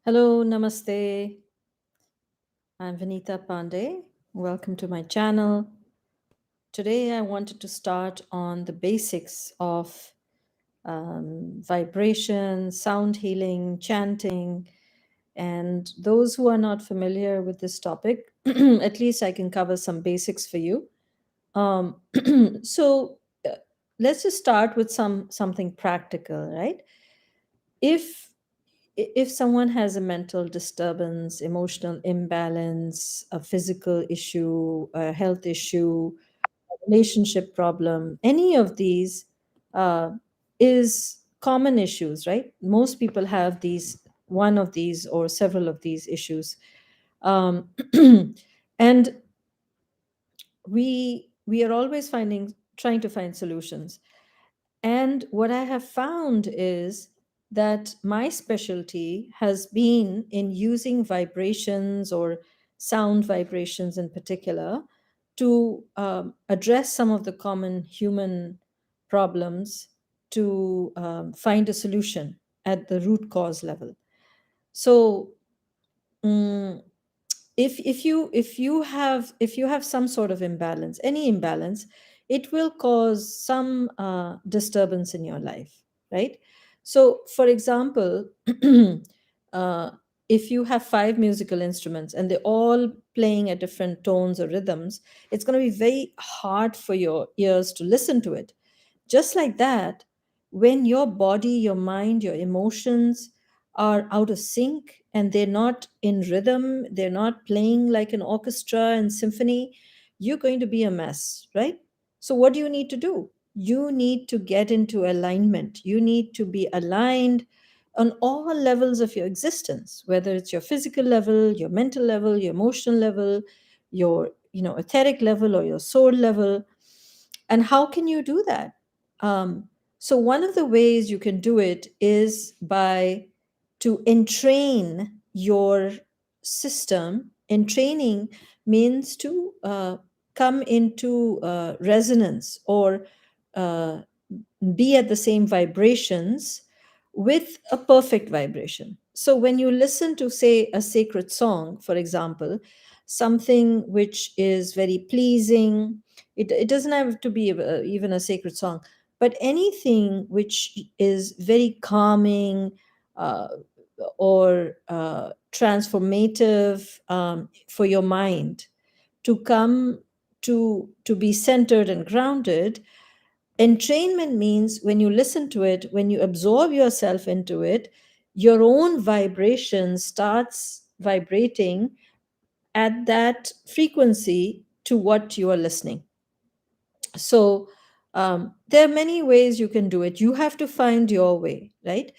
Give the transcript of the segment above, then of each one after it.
Hello, namaste. I'm Vinita Pandey. Welcome to my channel. Today, I wanted to start on the basics of vibration, sound healing, chanting. And those who are not familiar with this topic, at least I can cover some basics for you. Um, so, uh, let's just start with something practical, right? If if someone has a mental disturbance, emotional imbalance, a physical issue, a health issue, a relationship problem, any of these uh, is common issues, right? Most people have these, one of these or several of these issues. Um, and we are always trying to find solutions. And what I have found is that my specialty has been in using vibrations or sound vibrations in particular to address some of the common human problems to find a solution at the root cause level. So, mm, if you have some sort of imbalance, any imbalance, it will cause some disturbance in your life, right? So for example, uh, if you have five musical instruments and they're all playing at different tones or rhythms, it's going to be very hard for your ears to listen to it. Just like that, when your body, your mind, your emotions are out of sync and they're not in rhythm, they're not playing like an orchestra and symphony, you're going to be a mess, right? So, what do you need to do? You need to get into alignment. You need to be aligned on all levels of your existence, whether it's your physical level, your mental level, your emotional level, your etheric level or your soul level. And how can you do that? So one of the ways you can do it is by to entrain your system. Entraining means to come into resonance or uh, be at the same vibrations with a perfect vibration. So when you listen to, say, a sacred song, for example, something which is very pleasing, it doesn't have to be even a sacred song, but anything which is very calming uh, or transformative for your mind to come to be centered and grounded. Entrainment means when you listen to it, when you absorb yourself into it, your own vibration starts vibrating at that frequency to what you are listening. So there are many ways you can do it. You have to find your way, right?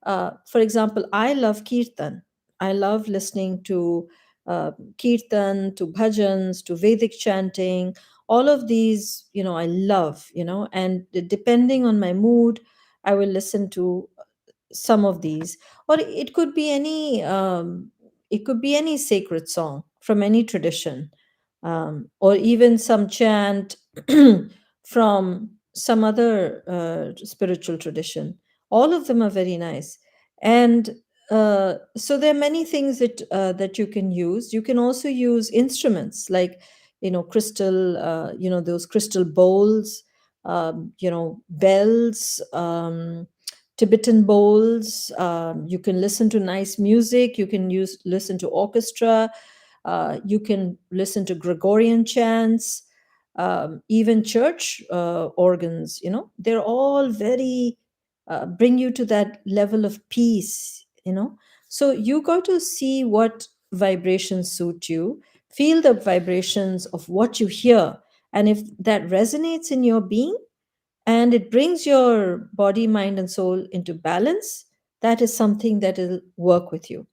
For example, I love kirtan. I love listening to kirtan, to bhajans, to Vedic chanting. All of these, I love, and depending on my mood, I will listen to some of these. Or it could be any sacred song from any tradition, or even some chant from some other spiritual tradition. All of them are very nice. And so there are many things that you can use. You can also use instruments like, crystal, those crystal bowls, bells, Tibetan bowls. You can listen to nice music. You can listen to orchestra. You can listen to Gregorian chants, even church organs. They're all very bring you to that level of peace. So you got to see what vibrations suit you, feel the vibrations of what you hear, and if that resonates in your being and it brings your body, mind, and soul into balance, that is something that will work with you.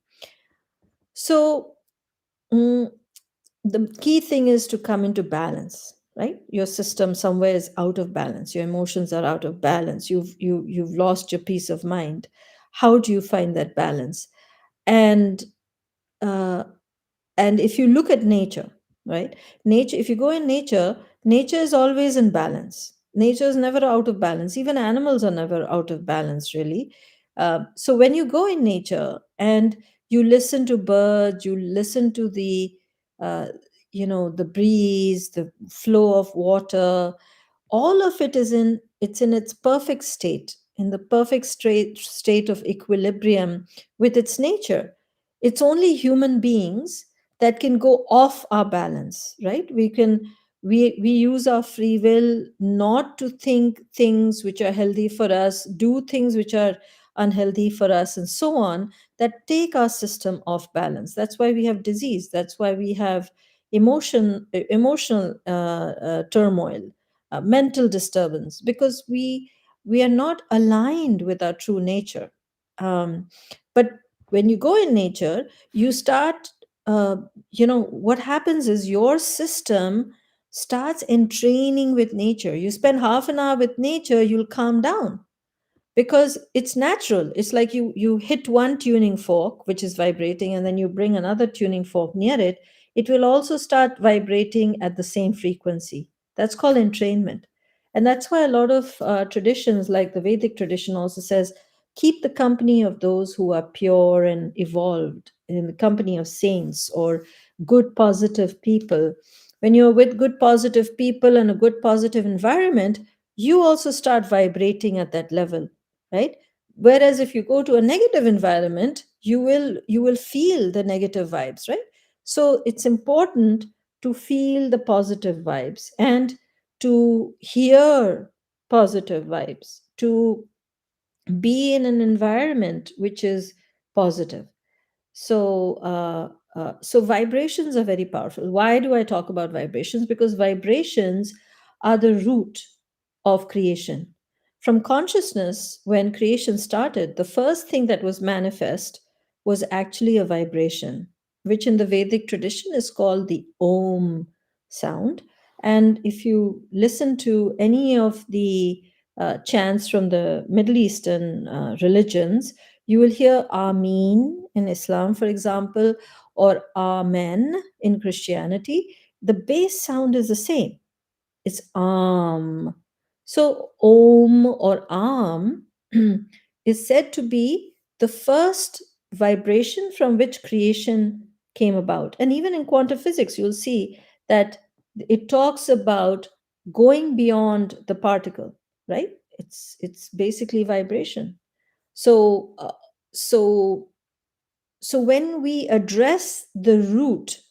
So, mm, the key thing is to come into balance, right? Your system somewhere is out of balance. Your emotions are out of balance. You've lost your peace of mind. How do you find that balance? And uh, and if you look at nature, right, nature, if you go in nature, nature is always in balance. Nature is never out of balance. Even animals are never out of balance, really. So when you go in nature and You listen to birds, you listen to uh, the breeze, the flow of water. All of it is in it's in its perfect state, in the perfect state of equilibrium with its nature. It's only human beings that can go off our balance, right? We use our free will not to think things which are healthy for us, do things which are unhealthy for us, and so on, that take our system off balance. That's why we have disease. That's why we have emotional turmoil, mental disturbance, because we are not aligned with our true nature. But when you go in nature, you start. What happens is your system starts entraining with nature. You spend half an hour with nature, you'll calm down because it's natural. It's like you hit one tuning fork which is vibrating, and then you bring another tuning fork near it. It will also start vibrating at the same frequency. That's called entrainment. And that's why a lot of traditions, like the Vedic tradition, also says keep the company of those who are pure and evolved, in the company of saints or good positive people. When you're with good positive people and a good positive environment, you also start vibrating at that level, right? Whereas if you go to a negative environment, you will feel the negative vibes, right? So it's important to feel the positive vibes and to hear positive vibes, to be in an environment which is positive. So vibrations are very powerful. Why do I talk about vibrations? Because vibrations are the root of creation. From consciousness, when creation started, the first thing that was manifest was actually a vibration, which in the Vedic tradition is called the Om sound. And if you listen to any of the chants from the Middle Eastern religions, you will hear Ameen in Islam, for example, or Amen in Christianity. The base sound is the same. It's So Om or Am is said to be the first vibration from which creation came about. And even in quantum physics, you'll see that it talks about going beyond the particle, right? It's basically vibration. So, so, so when we address the root,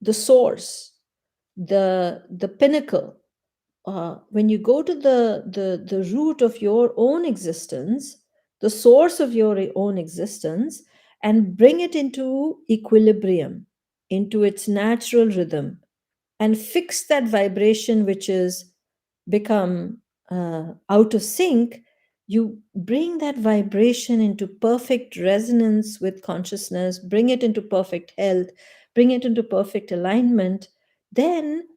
the source, the pinnacle, when you go to the root of your own existence, the source of your own existence, and bring it into equilibrium, into its natural rhythm, and fix that vibration which is become out of sync, you bring that vibration into perfect resonance with consciousness, bring it into perfect health, bring it into perfect alignment. Then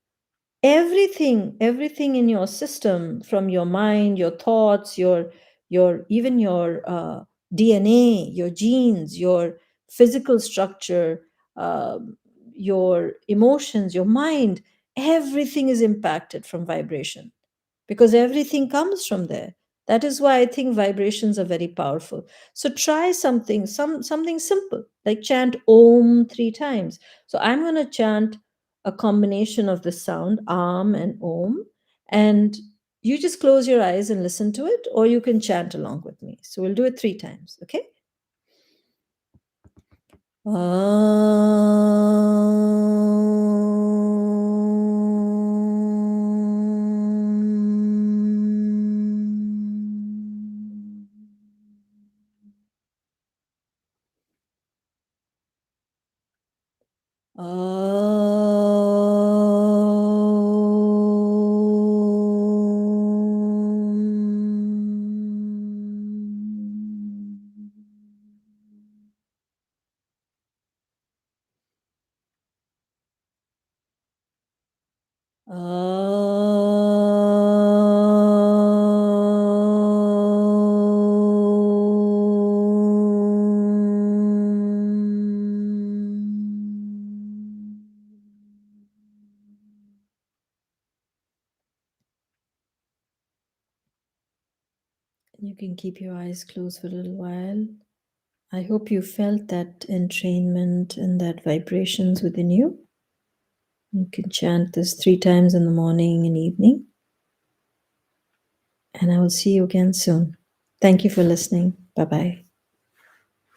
everything in your system, from your mind, your thoughts, your even your DNA, your genes, your physical structure, your emotions, your mind, everything is impacted from vibration, because everything comes from there. That is why I think vibrations are very powerful. So try something simple, like chant Om 3 times. So I'm going to chant a combination of the sound Am and Om, and you just close your eyes and listen to it, or you can chant along with me. So we'll do it 3 times, okay? You can keep your eyes closed for a little while. I hope you felt that entrainment and that vibrations within you. You can chant this 3 times in the morning and evening. And I will see you again soon. Thank you for listening. Bye bye.